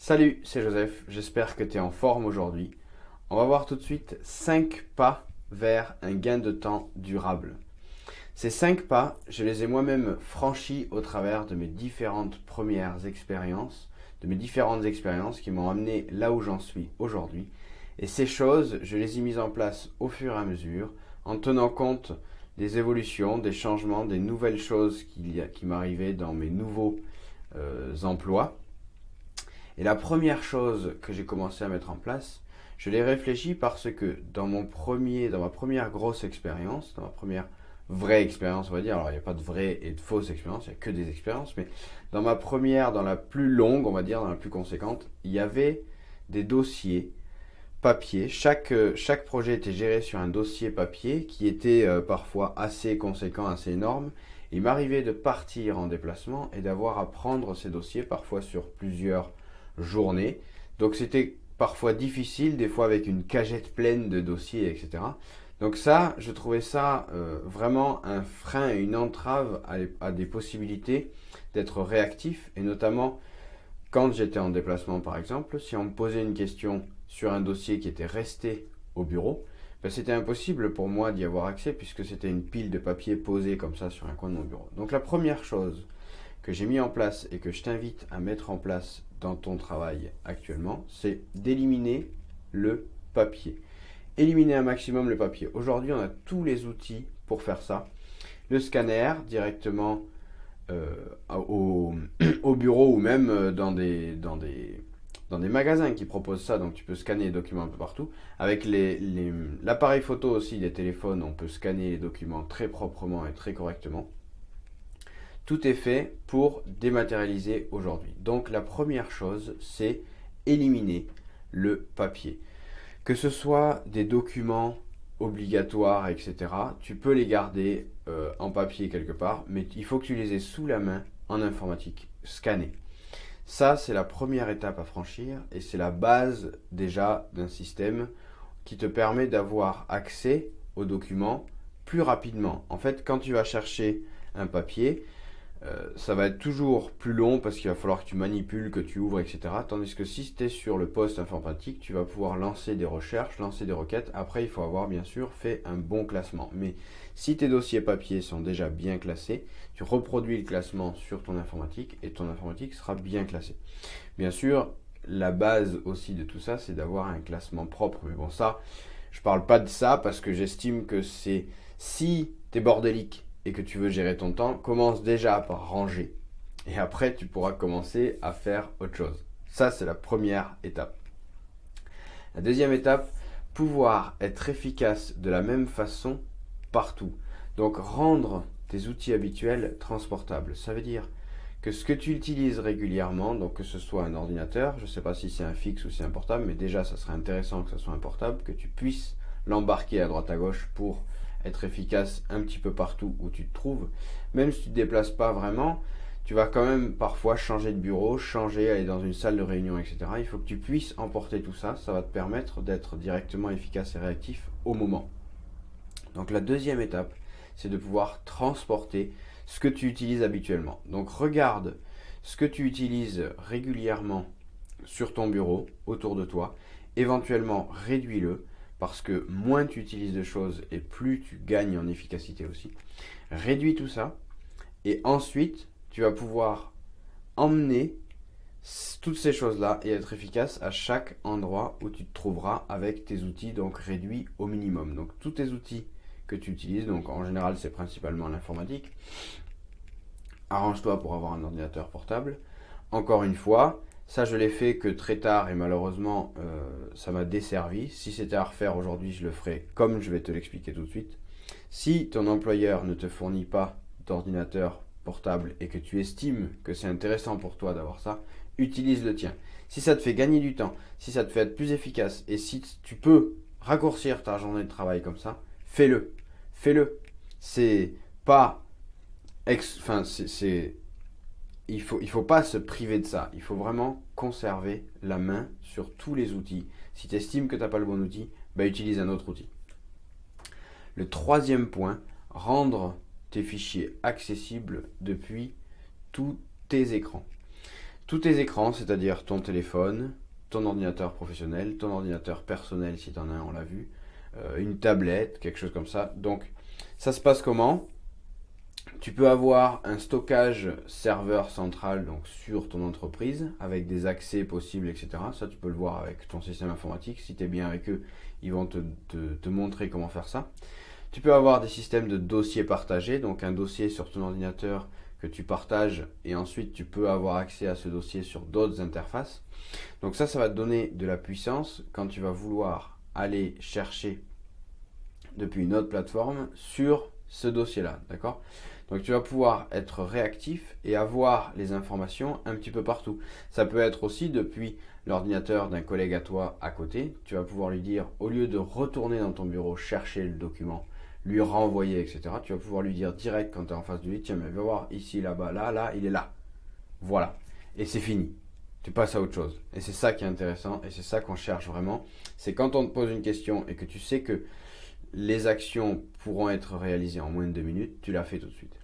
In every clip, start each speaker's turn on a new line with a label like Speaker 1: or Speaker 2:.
Speaker 1: Salut, c'est Joseph, j'espère que tu es en forme aujourd'hui. On va voir tout de suite 5 pas vers un gain de temps durable. Ces 5 pas, je les ai moi-même franchis au travers de mes différentes premières expériences, de mes différentes expériences qui m'ont amené là où j'en suis aujourd'hui. Et ces choses, je les ai mises en place au fur et à mesure, en tenant compte des évolutions, des changements, des nouvelles choses qui m'arrivaient dans mes nouveaux emplois. Et la première chose que j'ai commencé à mettre en place, je l'ai réfléchi parce que dans ma première grosse expérience, dans ma première vraie expérience, on va dire, alors il n'y a pas de vraie et de fausse expérience, il n'y a que des expériences, mais dans ma première, dans la plus longue, on va dire, dans la plus conséquente, il y avait des dossiers papier. Chaque projet était géré sur un dossier papier qui était parfois assez conséquent, assez énorme. Il m'arrivait de partir en déplacement et d'avoir à prendre ces dossiers parfois sur plusieurs journées. Donc c'était parfois difficile, des fois avec une cagette pleine de dossiers, etc. Donc ça, je trouvais ça vraiment un frein et une entrave à des possibilités d'être réactif, et notamment quand j'étais en déplacement par exemple, si on me posait une question sur un dossier qui était resté au bureau, ben c'était impossible pour moi d'y avoir accès puisque c'était une pile de papier posée comme ça sur un coin de mon bureau. Donc la première chose que j'ai mis en place et que je t'invite à mettre en place dans ton travail actuellement, c'est d'éliminer le papier. Éliminer un maximum le papier. Aujourd'hui, on a tous les outils pour faire ça. Le scanner directement euh, au, au bureau ou même dans des magasins qui proposent ça. Donc tu peux scanner les documents un peu partout. Avec l'appareil photo aussi des téléphones, on peut scanner les documents très proprement et très correctement. Tout est fait pour dématérialiser aujourd'hui. Donc la première chose, c'est éliminer le papier. Que ce soit des documents obligatoires, etc., tu peux les garder en papier quelque part, mais il faut que tu les aies sous la main en informatique, scannés. Ça, c'est la première étape à franchir et c'est la base déjà d'un système qui te permet d'avoir accès aux documents plus rapidement. En fait, quand tu vas chercher un papier, ça va être toujours plus long parce qu'il va falloir que tu manipules, que tu ouvres, etc. Tandis que si tu es sur le poste informatique, tu vas pouvoir lancer des recherches, lancer des requêtes. Après, il faut avoir bien sûr fait un bon classement. Mais si tes dossiers papier sont déjà bien classés, tu reproduis le classement sur ton informatique et ton informatique sera bien classé. Bien sûr, la base aussi de tout ça, c'est d'avoir un classement propre. Mais bon, ça, je parle pas de ça parce que j'estime que c'est si tu es bordélique et que tu veux gérer ton temps, commence déjà par ranger. Et après, tu pourras commencer à faire autre chose. Ça, c'est la première étape. La deuxième étape, pouvoir être efficace de la même façon partout. Donc, rendre tes outils habituels transportables. Ça veut dire que ce que tu utilises régulièrement, donc que ce soit un ordinateur, je ne sais pas si c'est un fixe ou si c'est un portable, mais déjà, ça serait intéressant que ce soit un portable, que tu puisses l'embarquer à droite à gauche pour être efficace un petit peu partout où tu te trouves. Même si tu ne te déplaces pas vraiment, tu vas quand même parfois changer de bureau, changer, aller dans une salle de réunion, etc. Il faut que tu puisses emporter tout ça. Ça va te permettre d'être directement efficace et réactif au moment. Donc la deuxième étape, c'est de pouvoir transporter ce que tu utilises habituellement. Donc regarde ce que tu utilises régulièrement sur ton bureau, autour de toi. Éventuellement, réduis-le parce que moins tu utilises de choses et plus tu gagnes en efficacité aussi. Réduis tout ça et ensuite, tu vas pouvoir emmener toutes ces choses-là et être efficace à chaque endroit où tu te trouveras avec tes outils, donc réduits au minimum. Donc tous tes outils que tu utilises, donc en général c'est principalement l'informatique, arrange-toi pour avoir un ordinateur portable. Encore une fois, ça je l'ai fait que très tard et malheureusement ça m'a desservi. Si c'était à refaire aujourd'hui, je le ferais comme je vais te l'expliquer tout de suite. Si ton employeur ne te fournit pas d'ordinateur portable et que tu estimes que c'est intéressant pour toi d'avoir ça, utilise le tien. Si ça te fait gagner du temps, si ça te fait être plus efficace et si tu peux raccourcir ta journée de travail comme ça, fais-le. Fais-le. C'est pas enfin il faut pas se priver de ça. Il faut vraiment conserver la main sur tous les outils. Si tu estimes que tu n'as pas le bon outil, bah utilise un autre outil. Le troisième point, rendre tes fichiers accessibles depuis tous tes écrans. tous tes écrans, c'est-à-dire ton téléphone, ton ordinateur professionnel, ton ordinateur personnel si tu en as un, on l'a vu, une tablette, quelque chose comme ça. Donc ça se passe comment? Tu peux avoir un stockage serveur central donc sur ton entreprise avec des accès possibles, etc. Ça, tu peux le voir avec ton système informatique. Si tu es bien avec eux, ils vont te montrer comment faire ça. Tu peux avoir des systèmes de dossiers partagés, donc un dossier sur ton ordinateur que tu partages et ensuite tu peux avoir accès à ce dossier sur d'autres interfaces. Donc ça va te donner de la puissance quand tu vas vouloir aller chercher depuis une autre plateforme sur ce dossier-là, d'accord? Donc tu vas pouvoir être réactif et avoir les informations un petit peu partout. Ça peut être aussi depuis l'ordinateur d'un collègue à toi à côté. Tu vas pouvoir lui dire, au lieu de retourner dans ton bureau chercher le document, lui renvoyer, etc., tu vas pouvoir lui dire direct quand tu es en face de lui, tiens, mais va voir ici, là-bas, là, il est là. Voilà. Et c'est fini. Tu passes à autre chose. Et c'est ça qui est intéressant et c'est ça qu'on cherche vraiment. C'est quand on te pose une question et que tu sais que les actions pourront être réalisées en moins de 2 minutes, tu la fais tout de suite.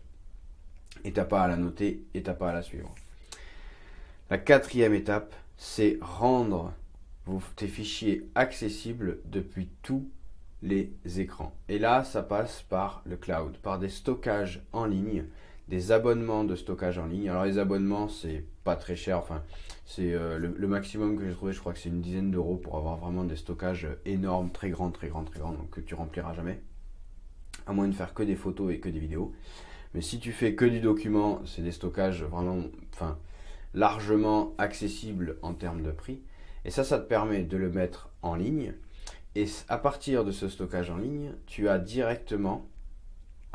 Speaker 1: Et tu n'as pas à la noter et tu n'as pas à la suivre. La 4e étape, c'est rendre tes fichiers accessibles depuis tous les écrans. Et là, ça passe par le cloud, par des stockages en ligne, des abonnements de stockage en ligne. Alors les abonnements, c'est pas très cher. Enfin, c'est le maximum que j'ai trouvé, je crois que c'est une dizaine d'euros pour avoir vraiment des stockages énormes, très grands, donc que tu rempliras jamais. À moins de faire que des photos et que des vidéos. Mais si tu fais que du document, c'est des stockages vraiment, largement accessibles en termes de prix. Et ça te permet de le mettre en ligne. Et à partir de ce stockage en ligne, tu as directement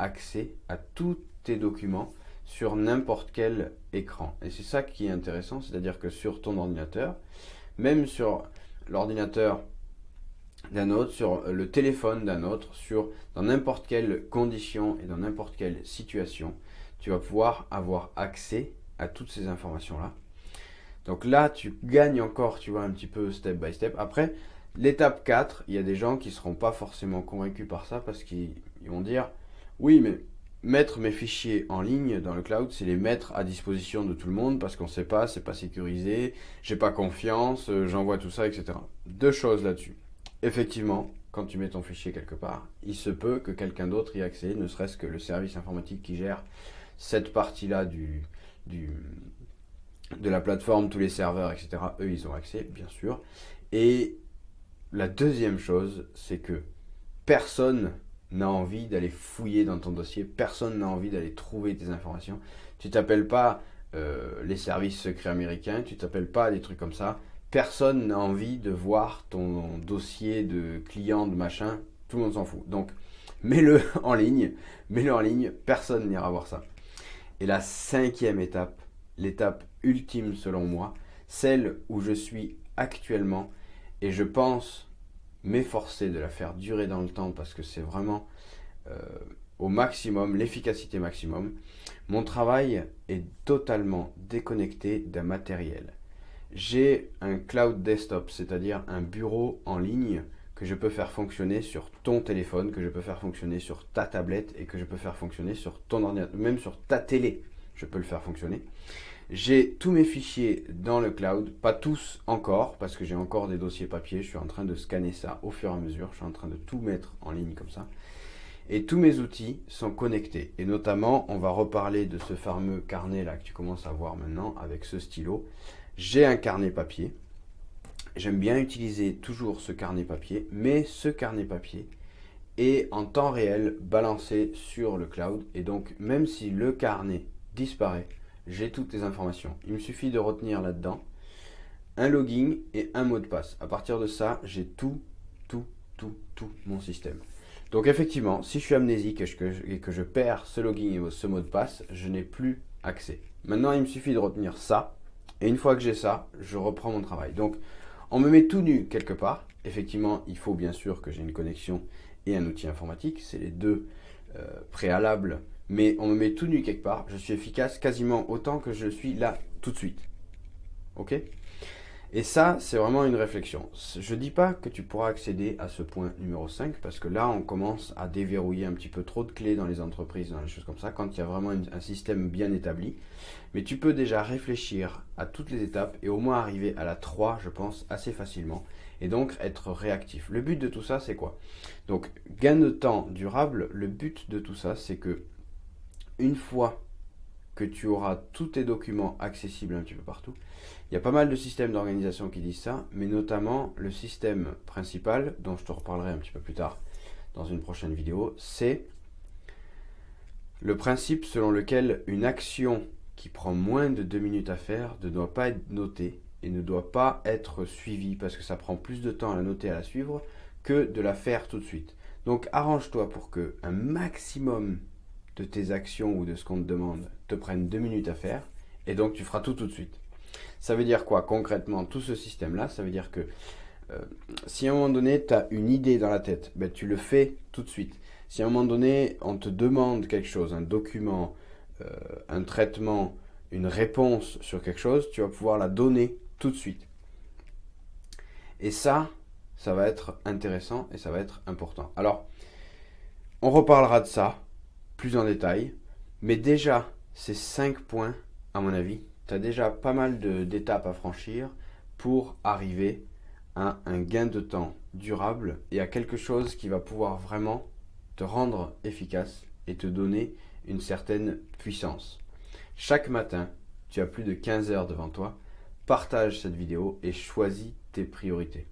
Speaker 1: accès à tous tes documents sur n'importe quel écran. Et c'est ça qui est intéressant, c'est-à-dire que sur ton ordinateur, même sur l'ordinateur d'un autre, sur le téléphone d'un autre, dans n'importe quelle condition et dans n'importe quelle situation, tu vas pouvoir avoir accès à toutes ces informations-là. Donc là, tu gagnes encore, tu vois, un petit peu step by step. Après, l'étape 4, il y a des gens qui ne seront pas forcément convaincus par ça parce qu'ils vont dire, oui, mais mettre mes fichiers en ligne dans le cloud, c'est les mettre à disposition de tout le monde parce qu'on ne sait pas, c'est pas sécurisé, j'ai pas confiance, j'envoie tout ça, etc. 2 choses là-dessus. Effectivement, quand tu mets ton fichier quelque part, il se peut que quelqu'un d'autre y ait accès, ne serait-ce que le service informatique qui gère cette partie-là de la plateforme, tous les serveurs, etc. Eux, ils ont accès, bien sûr. Et la deuxième chose, c'est que personne n'a envie d'aller fouiller dans ton dossier, personne n'a envie d'aller trouver tes informations. Tu t'appelles pas les services secrets américains, tu t'appelles pas des trucs comme ça. Personne n'a envie de voir ton dossier de client, de machin, tout le monde s'en fout. Donc, mets-le en ligne, personne n'ira voir ça. Et la 5e étape, l'étape ultime selon moi, celle où je suis actuellement, et je pense m'efforcer de la faire durer dans le temps parce que c'est vraiment au maximum, l'efficacité maximum. Mon travail est totalement déconnecté d'un matériel. J'ai un cloud desktop, c'est-à-dire un bureau en ligne que je peux faire fonctionner sur ton téléphone, que je peux faire fonctionner sur ta tablette et que je peux faire fonctionner sur ton ordinateur, même sur ta télé, je peux le faire fonctionner. J'ai tous mes fichiers dans le cloud, pas tous encore, parce que j'ai encore des dossiers papier, je suis en train de scanner ça au fur et à mesure, je suis en train de tout mettre en ligne comme ça. Et tous mes outils sont connectés. Et notamment, on va reparler de ce fameux carnet là que tu commences à voir maintenant avec ce stylo. J'ai un carnet papier. J'aime bien utiliser toujours ce carnet papier, mais ce carnet papier est en temps réel balancé sur le cloud. Et donc, même si le carnet disparaît, j'ai toutes les informations. Il me suffit de retenir là-dedans un login et un mot de passe. À partir de ça, j'ai tout mon système. Donc effectivement, si je suis amnésique et que je perds ce login et ce mot de passe, je n'ai plus accès. Maintenant, il me suffit de retenir ça. Et une fois que j'ai ça, je reprends mon travail. Donc, on me met tout nu quelque part. Effectivement, il faut bien sûr que j'ai une connexion et un outil informatique. C'est les deux préalables. Mais on me met tout nu quelque part. Je suis efficace quasiment autant que je suis là tout de suite. Ok ? Et ça, c'est vraiment une réflexion. Je ne dis pas que tu pourras accéder à ce point numéro 5 parce que là, on commence à déverrouiller un petit peu trop de clés dans les entreprises, dans les choses comme ça, quand il y a vraiment un système bien établi. Mais tu peux déjà réfléchir à toutes les étapes et au moins arriver à la 3, je pense, assez facilement. Et donc, être réactif. Le but de tout ça, c'est quoi? Donc, gain de temps durable, le but de tout ça, c'est que une fois que tu auras tous tes documents accessibles un petit peu partout. Il y a pas mal de systèmes d'organisation qui disent ça, mais notamment le système principal, dont je te reparlerai un petit peu plus tard dans une prochaine vidéo, c'est le principe selon lequel une action qui prend moins de 2 minutes à faire ne doit pas être notée et ne doit pas être suivie parce que ça prend plus de temps à la noter et à la suivre que de la faire tout de suite. Donc arrange-toi pour que un maximum de tes actions ou de ce qu'on te demande te prenne 2 minutes à faire et donc tu feras tout de suite. Ça veut dire quoi concrètement tout ce système-là? Ça veut dire que si à un moment donné tu as une idée dans la tête, ben, tu le fais tout de suite. Si à un moment donné on te demande quelque chose, un document, un traitement, une réponse sur quelque chose, tu vas pouvoir la donner tout de suite. Et ça va être intéressant et ça va être important. Alors, on reparlera de ça plus en détail, mais déjà, ces 5 points, à mon avis, tu as déjà pas mal d'étapes à franchir pour arriver à un gain de temps durable et à quelque chose qui va pouvoir vraiment te rendre efficace et te donner une certaine puissance. Chaque matin, tu as plus de 15 heures devant toi, partage cette vidéo et choisis tes priorités.